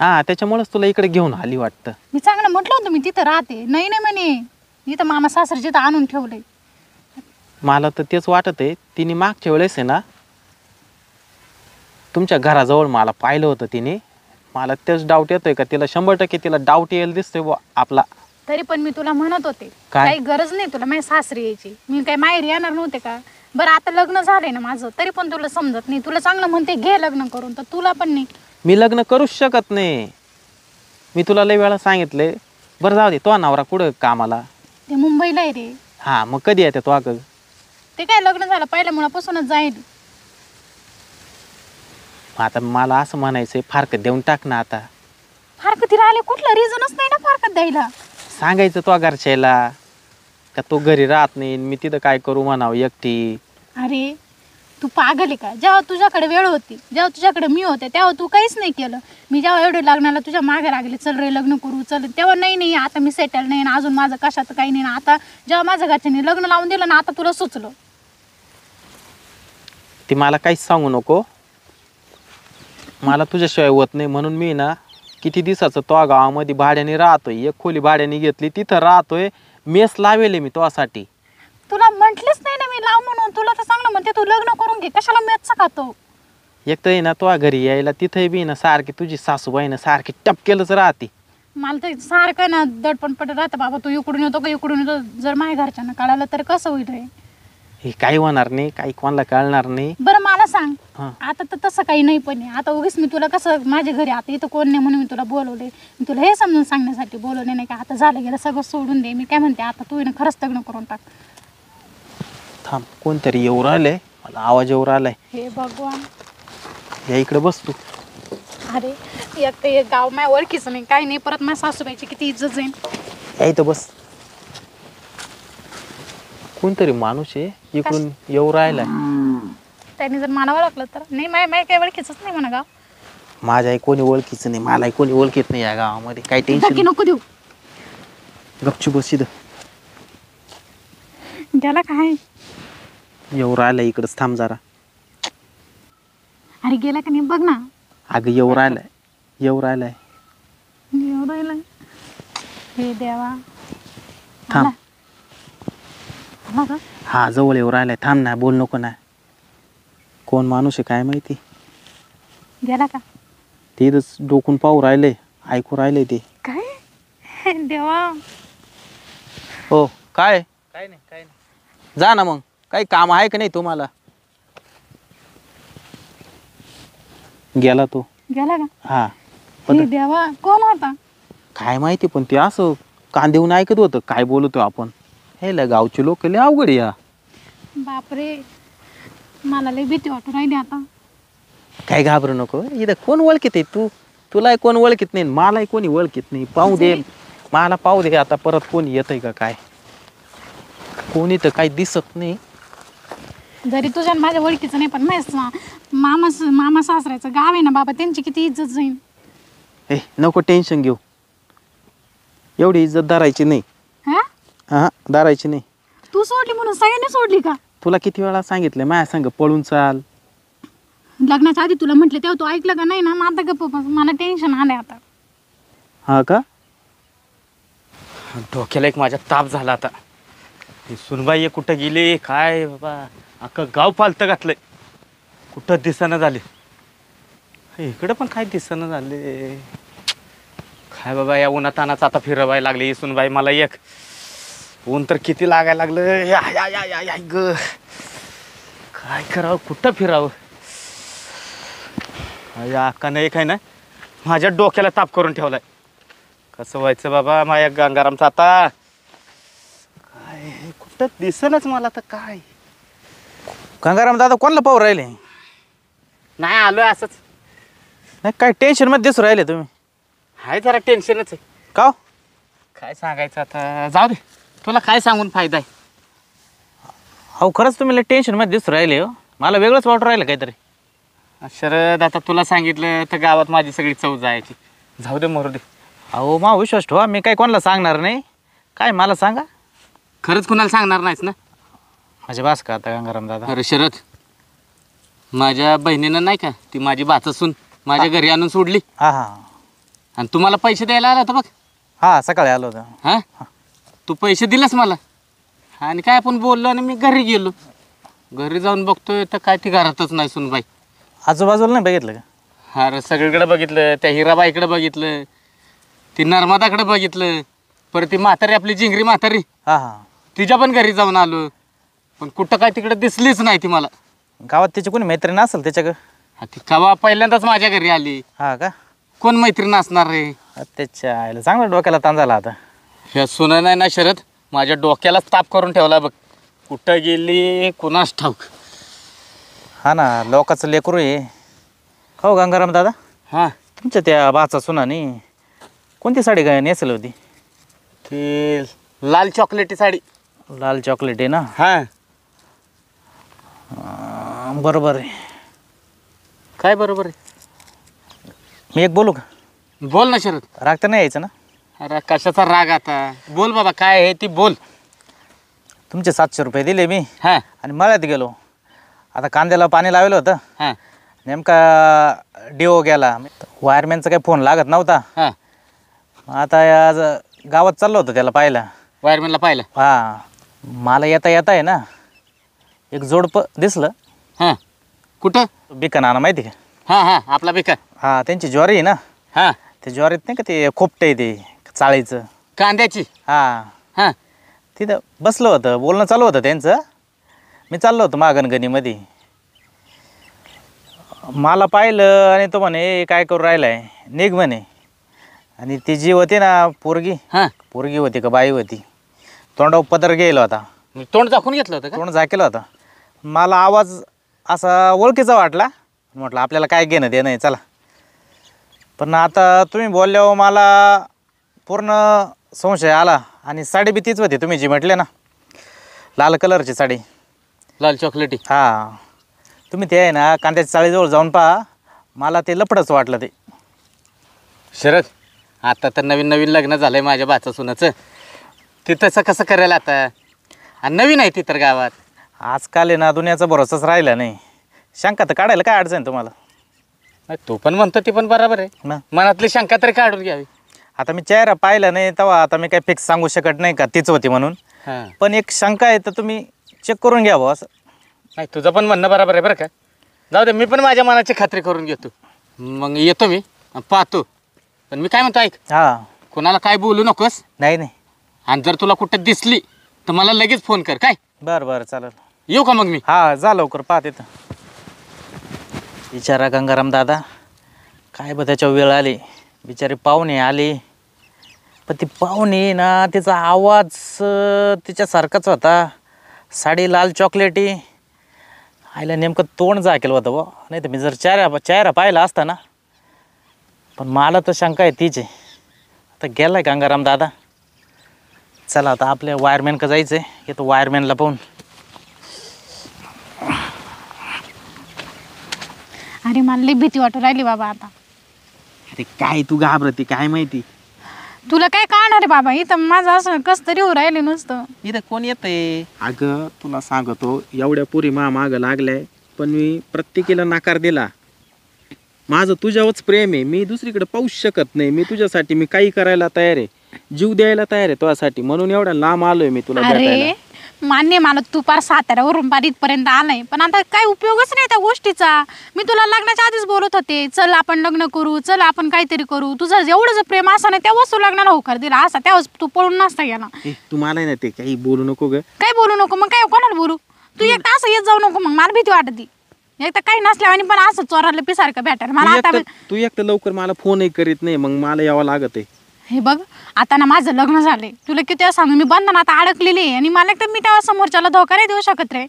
हा त्याच्यामुळेच तुला इकडे घेऊन आली वाटतं. मी चांगलं म्हटलं होतं मी तिथं राहते. नाही नाही म्हणे इथं मामा सासरे जिथं आणून ठेवलंय. मला तर तेच वाटत आहे तिने मागच्या वेळेस आहे ना तुमच्या घराजवळ मला पाहिलं होतं तिने मला तेच डाऊट येतोय का तिला 100% तिला डाऊट यायला दिसतोय बुवा आपला. तरी पण मी तुला म्हणत होते काय? काही गरज नाही तुला माझ्या सासरी यायची. मी काय माहेर येणार नव्हते का? बरं आता लग्न झालंय ना माझं तरी पण तुला समजत नाही. तुला चांगलं म्हणते घे लग्न करून तर तुला पण नाही. मी लग्न करूच शकत नाही. मी तुला लय वेळा सांगितलंय. बरं जाऊ दे तो नवरा कुठं कामाला? ते मुंबईला आहे रे. हा मग कधी येते तो अगं? ते काय लग्न झालं पहिल्या मुळापासूनच जाईल. आता मला असं म्हणायचंय फारकत देऊन टाक ना आता. फारकत राहिले कुठलं रिझनच नाही ना फारकत द्यायला. सांगायचं तो घरच्याला का तो घरी राहत नाही मी तिथं काय करू म्हणावं एकटी. अरे तू पागल आहे का? जेव्हा तुझ्याकडे वेळ होती जेव्हा तुझ्याकडे मी होते तेव्हा तू काहीच नाही केलं. मी जेव्हा एवढे लग्नाला तुझ्या मागे लागले चल रे लग्न करू चल तेव्हा नाही आता मी सेटल नाही ना अजून माझं कशात काही नाही ना. आता जेव्हा माझ्या घरच्यांनी लग्न लावून दिलं ना आता तुला सुचलं. ती मला काहीच सांगू नको. मला तुझ्याशिवाय होत नाही म्हणून मी ना किती दिवसाचं तो गावामध्ये भाड्याने राहतोय. एक खोली भाड्याने घेतली तिथं राहतोय. मेस लावेले मी तुझ्यासाठी. तुला म्हटलंच नाही ना मी लाव म्हणून. तुला तर चांगलं म्हणते तू लग्न करून घे कशाला मेचचा खातो. एक तर ना तो घरी यायला तिथे बी ना सारखी तुझी सासूबाई ना सारखी टपकेलच राहते. मला तर सारखं ना दडपण पडत राहतं बाबा तू इकडून येतो का इकडून येतो. जर माझ्या घरच्यांना कळालं तर कसं होईल रे? हे काही होणार नाही काही कोणाला कळणार नाही. बरं मला सांग हा. आता तर तसं काही नाही पण आहे. आता उगीच मी तुला कसं माझ्या घरी आता इथं कोण नाही म्हणून मी तुला बोलवले. मी तुला हे समजून सांगण्यासाठी बोलवले नाही का आता झालं गेलं सगळं सोडून दे. मी काय म्हणते आता तू ना खरंच लग्न करून टाक. थांब कोणतरी येऊ राहिलंय मला आवाज येऊ राहिलाय. हे भगवान. या इकडे बस तू. अरे एक तर एक गाव माझ्या ओळखीचं नाही काही नाही परत माझ्या सासूबाईची किती इज्जत जाईल. या इथं बस. कोणतरी माणूस आहे इकडून येऊ राहिलाय. त्याने जर मला ओळखलं तर नाही माझ्या काही ओळखीचंच नाही म्हणा गाव. माझ्याही कोणी ओळखीचं नाही मलाही कोणी ओळखीत नाही या गावामध्ये काही टेन्शन धक्के नको देऊ. गपचूप बस इथं. त्याला काय येऊ राहिलाय इकडंच थांब जरा. अरे गेला का नाही बघ ना. अगं येऊ राहिलाय एवढं राहिलं. हे देवा. थांब. आला का? हा जवळ येऊ राहिलाय थांब ना बोल नको ना. कोण माणूस आहे काय माहिती. गेला का? ते इथंच डोकून पाहू राहिले ऐकू राहिले ते. काय हे देवा. हो काय नाही जा ना मग काही काम आहे का नाही तुम्हाला. गेला तो. गेला का? हा हे देवा कोण होता? काय माहिती पण ते असं कांदेऊन ऐकत होतं काय बोलतो आपण. हे गावचे लोक लय अवघड या. बापरे मला लई भीती वाटू राहिली आता. काय घाबरू नको, इथं कोण ओळखीत आहे? तुलाही कोण ओळखीत नाही, मलाही कोणी ओळखीत नाही. पाहू दे, मला पाहू दे आता परत कोणी येतंय का काय. कोणी तर काही दिसत नाही. जरी तुझ्या आणि माझ्या ओळखीचं नाही, पण मामा सासऱ्याचं गाव आहे ना बाबा, त्यांची किती इज्जत जाईल. ए नको टेन्शन घेऊ, एवढी इज्जत धरायची नाही. हा हा धरायची नाही. तू सोडली म्हणून सगळ्यांनी सोडली का? तुला किती वेळा सांगितलं माझ्या संग पळून चाल. लग्नाच्या आधी तुला म्हटलं तेव्हा तू ऐकलं का नाही ना? मग आता गप्प बस, मला टेन्शन आलंय आता. हा का? डोक्याला एक माझ्या ताप झाला आता. ही सुनबाई कुठं गेली काय बाबा, अख्खं गाव पालतं घातलंय, कुठं दिसेना झाले. इकडं पण काय दिसेना झाले. काय बाबा या उन्हातानाच आता फिरवायला लागले ही सुनबाई मला एक. ऊन तर किती लागायला लागलं. या या या या या ग, काय करावं, कुठं फिरावं. या अक्कानं एक आहे ना माझ्या डोक्याला ताप करून ठेवलाय. कसं व्हायचं बाबा माझ्या गंगारामचं आता. काय कुठं दिसेनाच मला तर काय. गंगाराम दादा कोणाला पाहू राहिले? नाही आलोय असंच. नाही काय टेन्शन मध्ये दिसू राहिले तुम्ही? हाय जरा टेन्शनच आहे. का हो? काय सांगायचं आता, जाऊ दे, तुला काय सांगून फायदा आहे. अहो खरंच तुम्ही टेन्शन मध्ये दिसू राहिले हो. मला वेगळंच वाटू राहिलं काहीतरी. शरद आता तुला सांगितलं तर गावात माझी सगळी चव जायची. जाऊ दे मरू दे. अहो मा विश्वास ठेवा, मी काय कोणाला सांगणार नाही. काय मला सांगा. खरंच कुणाला सांगणार नाहीस ना? माझे बास का आता गंगाराम दादा? अरे शरद, माझ्या बहिणीनं नाही का ती माझी भाचसून माझ्या घरी आणून सोडली. हा हा आणि तुम्हाला पैसे द्यायला आला होता बघ. हा सकाळी आलो होतो. हां तू पैसे दिलेस मला. आणि काय आपण बोललो आणि मी घरी गेलो. घरी जाऊन बघतोय तर काय ती घरातच नाही सुनबाई. आजूबाजूला नाही बघितलं का? अरे सगळीकडे बघितलं, त्या हिराबाईकडे बघितलं, ती नर्मदाकडे बघितलं, परत ती म्हातारी आपली जिंगरी म्हातारी हा हा तिच्या पण घरी जाऊन आलो, पण कुठं काय तिकडे दिसलीच नाही ती मला. गावात तिची कोणी मैत्रीण असेल त्याच्या का? हा, ती कवा पहिल्यांदाच माझ्या घरी आली. हा का? कोण मैत्रीण असणार रे? त्याच्या आईला चांगलं डोक्याला ताण झाला आता. ह्या सुना नाही ना शरद, माझ्या डोक्यालाच ताप करून ठेवला बघ. कुठं गेली कुणास ठाऊक. हा ना, लोकांचं लेकरू आहे. हो गंगाराम दादा, हां तुमच्या त्या बाचा सुनानी कोणती साडी काय नेसली होती? ती लाल चॉकलेटी साडी. लाल चॉकलेट आहे ना? हां बरोबर आहे. काय बरोबर आहे? मी एक बोलू का? बोल ना शरद. राग तर नाही यायचं ना? अरे कशाचा राग आता, बोल बाबा काय आहे ती बोल. तुमचे 700 रुपये दिले मी हां आणि मळ्यात गेलो. आता कांद्याला पाणी लावलं होतं, हां नेमका डिओ गेला. वायरमॅनचा काही फोन लागत नव्हता. हां आता आज गावात चाललो होतं त्याला पाहायला. वायरमॅनला पाहिलं. हा, मला येता येता आहे ना एक जोडपं दिसलं. हां कुठं? बिका नाना माहिती का? हां हां आपला बेकार. हा, त्यांची ज्वारी आहे ना. हां ते ज्वारीत नाही का ते खोपटं आहे ते चाळीचं. कांद्याची. हा, हां तिथं बसलं होतं, बोलणं चालू होतं त्यांचं. मी चाललो होतो मागणगणीमध्ये. मला पाहिलं आणि तो म्हणे काय करू राहिलाय, निघ म्हणे. आणि ती जी होती ना पोरगी, हां पोरगी होती का बाई होती, तोंडावर पदर गेला होता. मी तोंड दाखवून घेतलं होतं का? तोंड झाकेला होता. मला आवाज असा ओळखीचा वाटला. म्हटलं आपल्याला काय घेणं देणं आहे, चला. पण आता तुम्ही बोलल्यावर मला पूर्ण संशय आला. आणि साडी बी तीच होती तुम्ही जी म्हटले ना, लाल कलरची साडी. लाल चॉकलेटी. हां, तुम्ही ते आहे ना कांद्याच्या चाळीजवळ जाऊन पहा. मला ते लपडच वाटलं ते. शरद, आता तर नवीन नवीन लग्न झालंय माझ्या भाचा सुनाचं. ती तसं कसं करेल आता? आणि नवीन आहे ती तर गावात. आजकाल आहे ना दुनियाचा भरोसाच राहिला नाही. शंका तर काढायला काय अडचण तुम्हाला? तू पण म्हणतो ती पण बरोबर आहे. ना मनातली शंका तरी काढून घ्यावी. आता मी चेहरा पाहिला नाही तेव्हा आता मी काही फिक्स सांगू शकत नाही का तीच होती म्हणून. हां पण एक शंका आहे तर तुम्ही चेक करून घ्यावं असं. नाही तुझं पण म्हणणं बरोबर आहे बरं का. जाऊ दे, मी पण माझ्या मनाची खात्री करून घेतो. मग येतो मी पाहतो. पण मी काय म्हणतो ऐक, हां, कोणाला काय बोलू नकोस. नाही नाही, आणि जर तुला कुठं दिसली तर मला लगेच फोन कर काय. बरं बरं चालेल. येऊ का मग मी? हां, जा लवकर पाहत येतं. बिचारा गंगाराम दादा, काय बघ त्याच्या वेळ आली. बिचारी पाहुणे आली, पण ती पाहुणे ना तिचा आवाज तिच्यासारखाच होता. साडी लाल चॉकलेटी आईला नेमकं तोंड झाकेल होतं बा, नाही तर मी जर चेहरा पाहिला असता ना. पण मला तर शंका आहे तीच आहे. आता गेलाय गंगाराम दादा. चला आता आपल्या वायरमॅन का जायचं आहे, येतो वायरमॅनला पाहून. अरे मला लई भीती वाटू राहिली बाबा आता. अरे काय तू घाबरते काय माहिती. तुला काय कळणार रे बाबा, इथं माझं असं कस तरी होऊ राहिले नुसतं. इथं कोण येतंय? अगं तुला सांगतो, एवढ्या पुरी मागं लागलाय पण मी प्रत्येकीला नकार दिला. माझं तुझ्यावरच प्रेम आहे, मी दुसरीकडे पाहूच शकत नाही. मी तुझ्यासाठी मी काही करायला तयार आहे, जीव द्यायला तयार आहे तुझ्यासाठी, म्हणून एवढा लांब आलोय मी तुला भेटायला. अरे मान्य मला तू पार साताऱ्यावरून पार इथपर्यंत आलाय, पण आता काही उपयोगच नाही त्या गोष्टीचा. मी तुला लग्नाच्या आधीच बोलत होते, चल आपण लग्न करू, चल आपण काहीतरी करू. तुझं एवढं जर प्रेम असं नाही तेव्हाच तू लग्नाला होकार दिला असा, तेव्हाच तू पळून नसता गेला. तू मला ना ते काही बोलू नको ग. काय बोलू नको मग, काय कोणाला बोलू? तू एकटा असं येत जाऊ नको, मग मला भीती वाटते. एकदा काही नसल्या आणि पण असं चोराला पिसारखं भेटायला मला आता. तू एक तर लवकर मला फोनही करीत नाही, मग मला यावं लागत आहे. हे बघ आता ना माझं लग्न झालंय, तुला किती वेळा सांगू मी बंधनात अडकलेली आहे, आणि मला एकतर मी तेव्हा समोरच्याला धोका नाही देऊ शकत रे.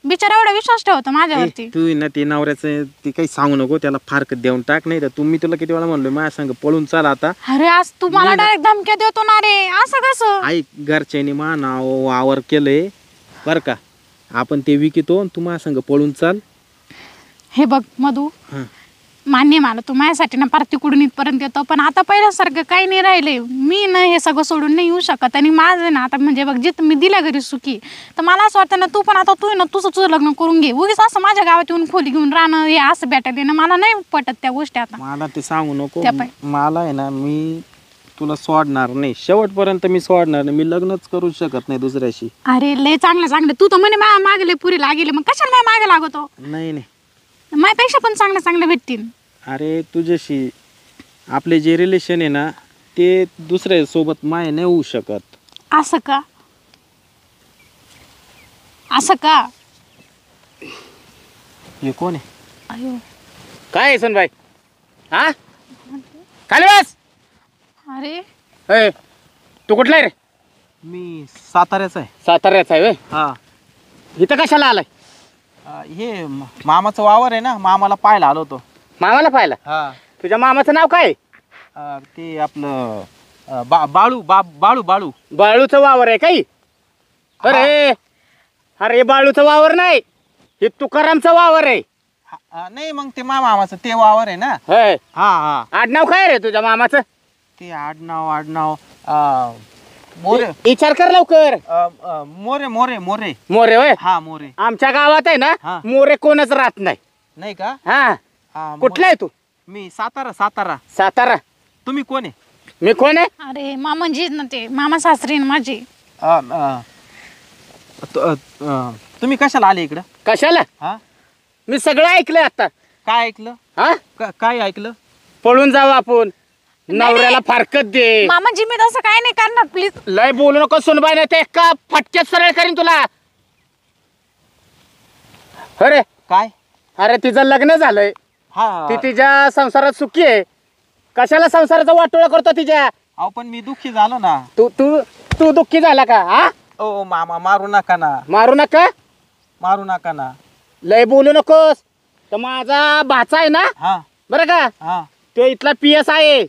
बिचारा एवढा विश्वास ठेवतो माझ्यावरती. तू ना ते नवऱ्याचं ती काही सांगू नको, त्याला फारकत देऊन टाक. नाही तर तुम्ही तुला किती वेळा म्हणलो माझ्या संग पळून चाल आता. अरे आज तू मला डायरेक्ट धमक्या देतो ना रे, असं कसं? आई घरच्यांनी मा नाव वावर केलंय बर का, आपण ते विकितो, तू माझ्या संग पळून चाल. हे बघ मधू, मान्य मला तू माझ्यासाठी ना पार तिकडून इथपर्यंत येतो, पण आता पहिल्यासारखं काही नाही राहिले. मी ना हे सगळं सोडून नाही येऊ शकत, आणि माझं ना आता म्हणजे बघ जिथं मी दिल्या घरी सुखी, तर मला असं वाटतं ना तू पण आता तू ना तुझं लग्न करून घे. उगीच असं माझ्या गावात येऊन खोली घेऊन राहणं हे असं भेटायला येणं मला नाही पटत त्या गोष्टी. आता मला ते सांगू नको. त्या पाय. मला आहे ना, मी तुला सोडणार नाही, शेवटपर्यंत मी सोडणार नाही. मी लग्नच करू शकत नाही दुसऱ्याशी. अरे लय चांगलं तू तर म्हणे माझ्या मागले पुरी लागेल, मग कशाला माझ्या मागे लागतो? नाही नाही, माझ्यापेक्षा पण चांगल्या भेटतील. अरे तुझ्याशी आपले जे रिलेशन आहे ना, ते दुसऱ्या सोबत माय नाही होऊ शकत. असं का? असं का? हे कोण आहे? अयो काय आहे सनबाई? हा खाली बस. अरे ए, तू कुठला आहे रे? मी साताऱ्याचा आहे. साताऱ्याचा आहे व्हय? हा, इथं कशाला आलाय? हे मामाचं वावर आहे ना, मामाला पाहायला आलो होतो. मामाला पाहिला? हा, तुझ्या मामाचं नाव काय? ते आपलं बाळू बाळू बाळू. बाळूचं वावर आहे काही? अरे अरे बाळूचं वावर नाही, हे तुकारामचं वावर आहे. नाही मग ते मामाचं ते वावर आहे ना. होय. हा हा, आडनाव काय रे तुझ्या मामाचं? ते आडनाव मोरे. विचार कर लवकर. मोरे मोरे मोरे. मोरे होय? हा मोरे. आमच्या गावात आहे ना हा. मोरे कोणच राहत नाही. नाही का? हा, कुठला आहे तू? मी सातारा. सातारा. तुम्ही कोण आहे? मी कोण आहे? अरे मामाजी ना ते मामा सासरी ना माझी. तुम्ही कशाला आले इकडं? कशाला? हा, मी सगळं ऐकलंय आता. काय ऐकलं? हा, काय ऐकलं? पळून जाऊ आपण, नवऱ्याला फारकत दे. मामाजी मी तसं काय नाही करणार, प्लीज. लय बोलू नको सुनबाई, नाही ते एका फटक्यात सरळ करीन तुला. अरे काय? अरे तिचं लग्न झालंय, हा, ती तिच्या संसारात सुखी आहे. कशाला संसाराचा वाटोळा करतो तिच्या? अहो पण मी दुःखी झालो ना. तू तू तू दुःखी झाला का? हा, ओ मामा मारू नका ना, मारू नका. मारू नका ना. लय बोलू नकोस. तर माझा भाचा आहे ना, हा बरं का, हा तो इथला PS आहे.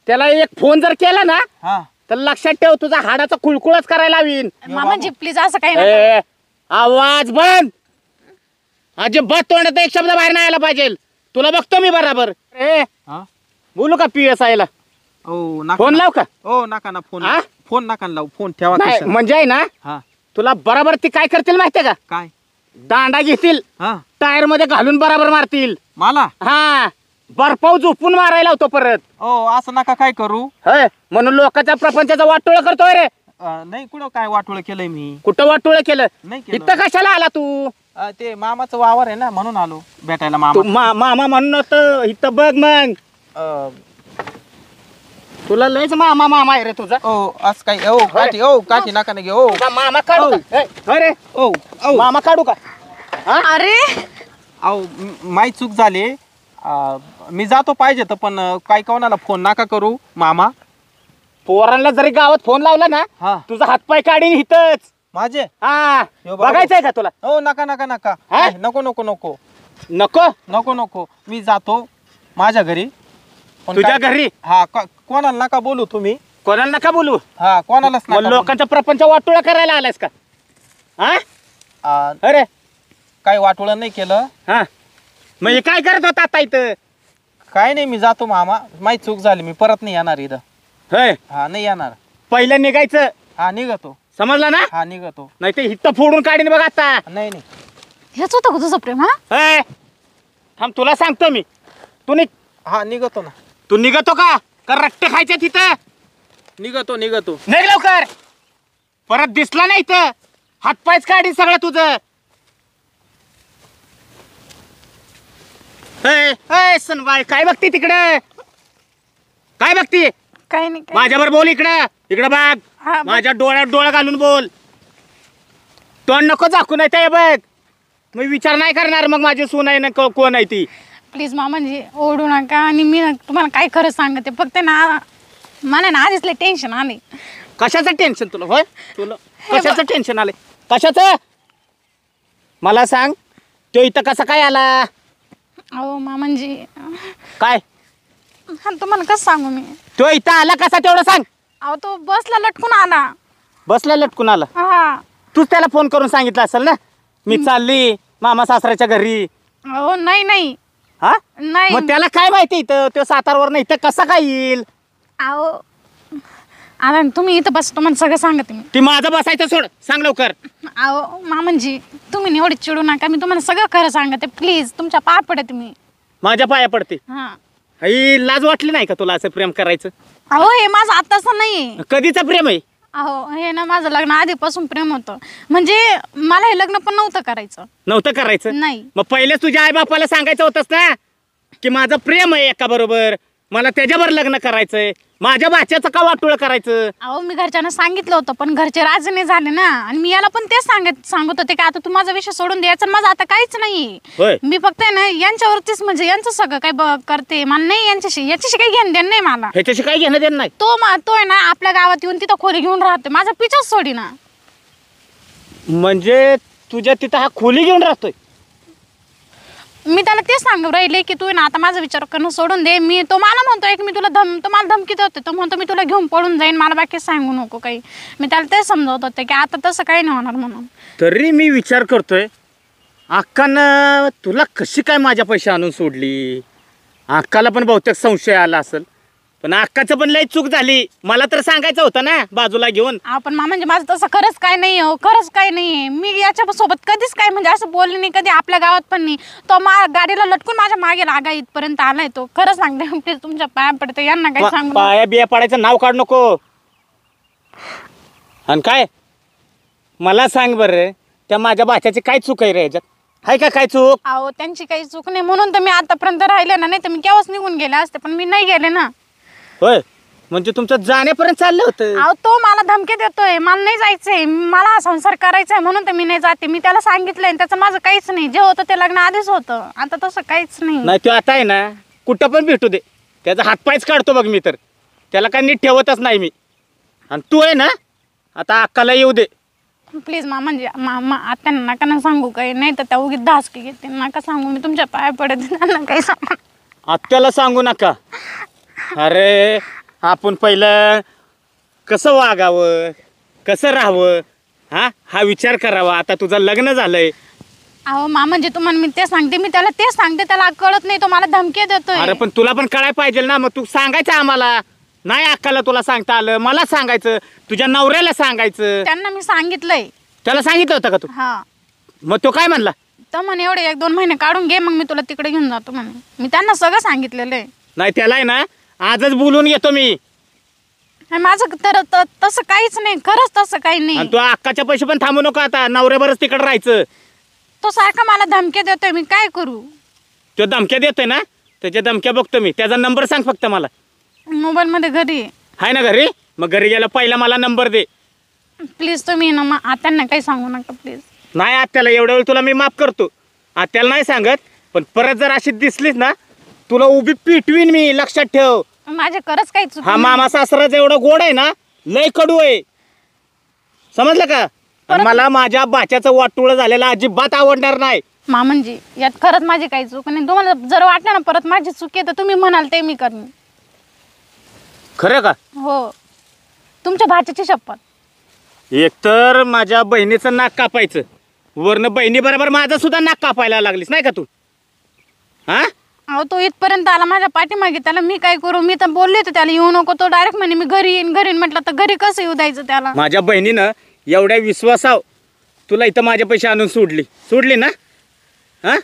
त्याला एक फोन जर केला ना, हा, तर लक्षात ठेव तुझा हाडाचा कुळकुळच करायला लावीन. मामाजी प्लीज असं काही नाही. ए, आवाज बंद. अजिबात तोंडात एक शब्द बाहेर नाही आला पाहिजे. तुला बघतो मी बराबर. ए, हा. बोलू का PSI ला? ओ नका. फोन लाव का? ओ नका ना फोन. हा? फोन नका लावू, फोन ठेवा. नाही खिशात. म्हणजे आहे ना, हा, तुला बराबर ती काय करतील माहितीये का? काय? दांडा घेतील, हा, टायर मध्ये घालून बराबर मारतील. मला? हा, बर्फाव झोपून मारायला होतो परत. ओ असं नका काय करू. होय, म्हणून लोकांच्या प्रपंचाचा वाटोळ करतोय रे. नाही कुठं काय वाटोळ केलंय मी? कुठं वाटोळ केलं? नाही केलं. इथं कशाला आला तू? ते मामाचं वावर आहे ना, म्हणून आलो भेटायला तू मामा. मामा म्हणून तर इथं बघ मग. तुला लयच मामा आहे रे तुझा. ओ असं काय? ओ काठी नका ना घे. ओ तुझा मामा काढू का? अरे ओ ओ मामा काढू का? हा? अरे अहो माही चूक झाली. मी जातो पाहिजे तर, पण काय कोणाला फोन नका करू मामा. पोरांना जरी गावात फोन लावला ना, हा, तुझा हातपाय काढीन इथंच. माझे हा यो बाबू. बघायचंय का तुला हो नका नका नका हा? नाही, नको नको नको नको नको नको मी जातो माझ्या घरी पण तुझ्या काय- घरी हा कोणाला नका बोलू तुम्ही कोणाला नका बोलू हा कोणालाच मग नका लोकांचा प्रपंच वाटोळा करायला आलायस का हा बोलू. आ, अरे काही वाटोळं नाही केलं हा मग हे काय करत होता आता इथं काय नाही मी जातो मामा माही चूक झाली मी परत नाही येणार इथं होय हा नाही येणार पहिलं निघायचं हा निघतो समजलं ना हा निघतो नाही ते हित्त फोडून काढीन बघ आता नाही नाही हेच होतं का तुझं प्रेम? हा होय थांब तुला सांगतो मी हा निघतो ना तू निघतो का रट्टे खायचे तिथं निघतो निघतो निघ लवकर परत दिसला नाही तर हातपायच काढी सगळं तुझं सनबाई काय बघती तिकडं काय बघती काही नाही माझ्यावर बोल इकडं इकडं हा, बघ बघ. माझ्या डोळ्यात डोळा घालून बोल तोंड नको दाखवू नाही ते बघ मी विचार नाही करणार मग माझी सून आहे ना कोण आहे ती प्लीज मामाजी ओढू नका. आणि मी ना तुम्हाला काय खरं सांगते फक्त ना मला ना आधीच लय टेन्शन आले. कशाचं टेन्शन तुला होय तुला कशाचं टेन्शन आलंय कशाचं मला सांग तो इथं कसा काय आला अहो मामाजी काय तुम्हाला कसं सांगू मी. तो इथं आला कसा तेवढं सांग अहो तो बसला लटकून आला. बसला लटकून आला हा तूच त्याला फोन करून सांगितलं असेल ना मी चालली मामा सासऱ्याच्या घरी अहो नाही नाही हा नाही मग त्याला काय माहिती इथं तो सातारवर नाही इथं कसा काय येईल अहो आता तुम्ही इथं बस तुम्हाला सगळं सांगते मी. ती माझं बसायचं सोड सांग लवकर अहो मामाजी तुम्ही एवढे चिडू नका. मी तुम्हाला सगळं खरं सांगते प्लीज तुमच्या पाय पडते मी. माझ्या पाया पडते हा ही लाज वाटली नाही का तुला असं प्रेम करायचं अहो हे माझं आताचं नाही. कधीचं प्रेम आहे अहो हे ना माझं लग्न आधीपासून प्रेम होतं. म्हणजे मला हे लग्न पण नव्हतं करायचं. नव्हतं करायचं नाही मग पहिलेच तुझ्या आई बापाला सांगायचं होतंस ना की माझं प्रेम आहे एका बरोबर मला त्याच्यावर लग्न करायचंय माझ्या भाच्याचं का वाटोळं करायचं अहो मी घरच्यांना सांगितलं होतं पण घरचे राजी नाही झाले ना. आणि मी याला पण तेच सांगत होते की आता तू माझा विषय सोडून द्यायचा माझं आता काहीच नाही. होय मी फक्त आहे ना यांच्यावरतीच म्हणजे यांचं सगळं काही करते मला नाही याच्याशी काही घेणं देणं नाही मला. ह्याच्याशी काही घेणं देणं नाही तो आहे ना आपल्या गावात येऊन तिथं खोली घेऊन राहते माझा पिछाच सोडी ना. म्हणजे तुझ्या तिथं हा खोली घेऊन राहतोय मी त्याला तेच सांगू राहिले की तू ना आता माझा विचार करणं सोडून दे. मी तो मला म्हणतोय की मी तुला मला धमकी देते. तो म्हणतो मी तुला घेऊन पळून जाईन मला बाकी सांगू नको काही. मी त्याला तेच समजवत होते की आता तसं काही नाही होणार म्हणून. तरी मी विचार करतोय अक्कानं तुला कशी काय माझ्या पैसे आणून सोडली अक्काला पण बहुतेक संशय आला असेल पण अक्काचं पण लई चूक झाली मला तर सांगायचं होतं ना बाजूला घेऊन आपण म्हणजे माझं तसं खरंच काय नाही हो खरंच काय नाही. मी याच्या सोबत कधीच काय म्हणजे असं बोलले नाही कधी आपल्या गावात पण नाही. तो गाडीला लटकून माझ्या मागे लागा इथपर्यंत आलाय तो. खरं सांगते प्लीज तुमच्या पाया पडते यांना काही सांगू नका. पाया बिया पाडायचं नाव काढ नको आणि काय मला सांग बरं त्या माझ्या भाच्याची काय चूक आहे रे याच्यात आहे का काय चूक अहो त्यांची काही चूक नाही म्हणून तर मी आतापर्यंत राहिले ना. नाही तर मी केव्हाच निघून गेले असते पण मी नाही गेले ना. होय म्हणजे तुमचं जाण्यापर्यंत चाललं होतं अहो तो मला धमकी देतोय मला नाही जायचंय मला हा संसार करायचा आहे म्हणून तर मी नाही जाते. मी त्याला सांगितलंय त्याचं माझं काहीच नाही. जे होतं ते लग्न आधीच होतं आता तसं काहीच नाही. नाही तो आता आहे ना कुठं पण भेटू दे त्याचा हातपायच काढतो बघ मी तर त्याला काही नीट ठेवतच नाही मी. आणि तू आहे ना आता अक्काला येऊ दे प्लीज म्हणजे आत्यांना नका ना सांगू काही नाही तर त्या उगीच धासकी घेते नका सांगू. मी तुमच्या पाया पडते त्यांना काही सांगू. आत्याला सांगू नका अरे आपण पहिलं कसं वागावं कसं राहावं हा विचार करावा. आता तुझं लग्न झालंय अहो म्हणजे तुम्हाला मी ते सांगते मी त्याला ते सांगते त्याला कळत नाही तो मला धमकी देतोय. अरे पण तुला पण कळायला पाहिजे ना मग तू सांगायचं आम्हाला नाही अक्काला तुला सांगता आलं मला सांगायचं तुझ्या नवऱ्याला सांगायचं. त्यांना मी सांगितलंय. त्याला सांगितलं होतं का तू हा मग तो काय म्हणला तर म्हणे एवढे 1-2 महिने काढून घे मग मी तुला तिकडे घेऊन जातो म्हणे. मी त्यांना सगळं सांगितलेलं आहे. नाही त्याला आहे ना आजच बोलून घेतो मी. माझं तर तसं काहीच नाही खरंच तसं काही आणि नाही. तू अक्काच्या पैसे पण थांबू नको आता नवऱ्याबरच तिकडे राहायचं. तो सारखा मला धमक्या देतोय मी काय करू. तो धमक्या देतोय ना त्याच्या धमक्या बघतो मी. त्याचा नंबर सांग फक्त मला. मोबाईल मध्ये घरी आहे ना घरी मग घरी गेला पहिला मला नंबर दे. प्लीज तुम्ही ना आत्यांना काही सांगू नका प्लीज. नाही आत्याला एवढ्या वेळ तुला मी माफ करतो. आत्याला नाही सांगत पण परत जर अशी दिसलीस ना तुला उभी पिटवीन मी लक्षात ठेव. माझे खरंच काही चूक हा नाही. मामा सासराचा एवढा गोड आहे ना लय कडू आहे समजलं का. आणि मला माझ्या बाच्याचं वाटोळ झालेलं अजिबात आवडणार नाही. मामनजी यात खरंच माझी काही चूक नाही. तुम्हाला जर वाटलं ना परत माझी चूक आहे तर तुम्ही म्हणाल ते मी करेन. खरं का? हो, तुमच्या भाच्याची शपथ. एकतर माझ्या बहिणीचं नाक कापायचं, वरनं बहिणी बरोबर माझं सुद्धा नाक कापायला लागलीस नाही का तू? हा अहो तो इथपर्यंत आला माझ्या पाठीमागे, त्याला मी काय करू? मी तर बोलले होते त्याला येऊ नको, तो डायरेक्ट म्हणे मी घरी येईन म्हटलं तर घरी कसं येऊ द्यायचं त्याला? माझ्या बहिणीनं एवढ्या विश्वासाव तुला इथं माझे पैसे आणून सोडली ना? हा,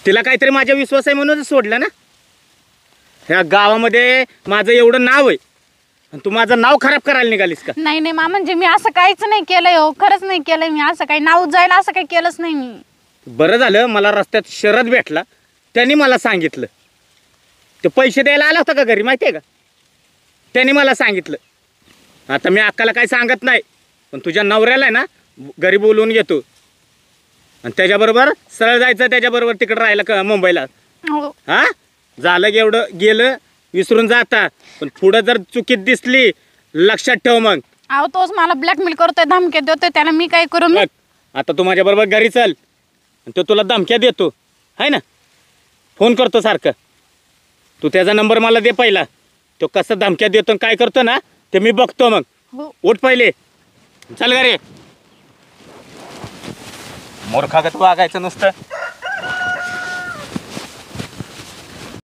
तिला काहीतरी माझ्या विश्वास आहे म्हणून सोडलं ना? ह्या गावामध्ये माझं एवढं नाव आहे आणि तू माझं नाव खराब करायला निघालीस का? नाही नाही म्हणजे मी असं काहीच नाही केलंय हो, खरंच नाही केलंय मी. असं काही नाव जायला असं काही केलंच नाही मी. बरं झालं मला रस्त्यात शरद भेटला, त्यांनी मला सांगितलं. ते पैसे द्यायला आला होता का घरी माहिती आहे का? त्यांनी मला सांगितलं. आता मी अक्काला काही सांगत नाही, पण तुझ्या नवऱ्याला आहे ना घरी बोलवून घेतो आणि त्याच्याबरोबर सरळ जायचं, त्याच्याबरोबर तिकडं राहायला का मुंबईला. हो हा, झालं की एवढं गेलं विसरून जाता, पण पुढं जर चुकीत दिसली लक्षात ठेव. मग अहो तोच मला ब्लॅकमेल करतोय, धमक्या देतोय, त्याला मी काय करू? बघ, आता तू माझ्याबरोबर घरी चल, तो तुला धमक्या देतो आहे ना, फोन करतो सारखं. तू त्याचा नंबर मला दे पहिला, तो कसं धमक्या देतो काय करतो ना ते मी बघतो. मग हो उठ पहिले, चल घरी. मूर्खागत वागायचं नुसतं.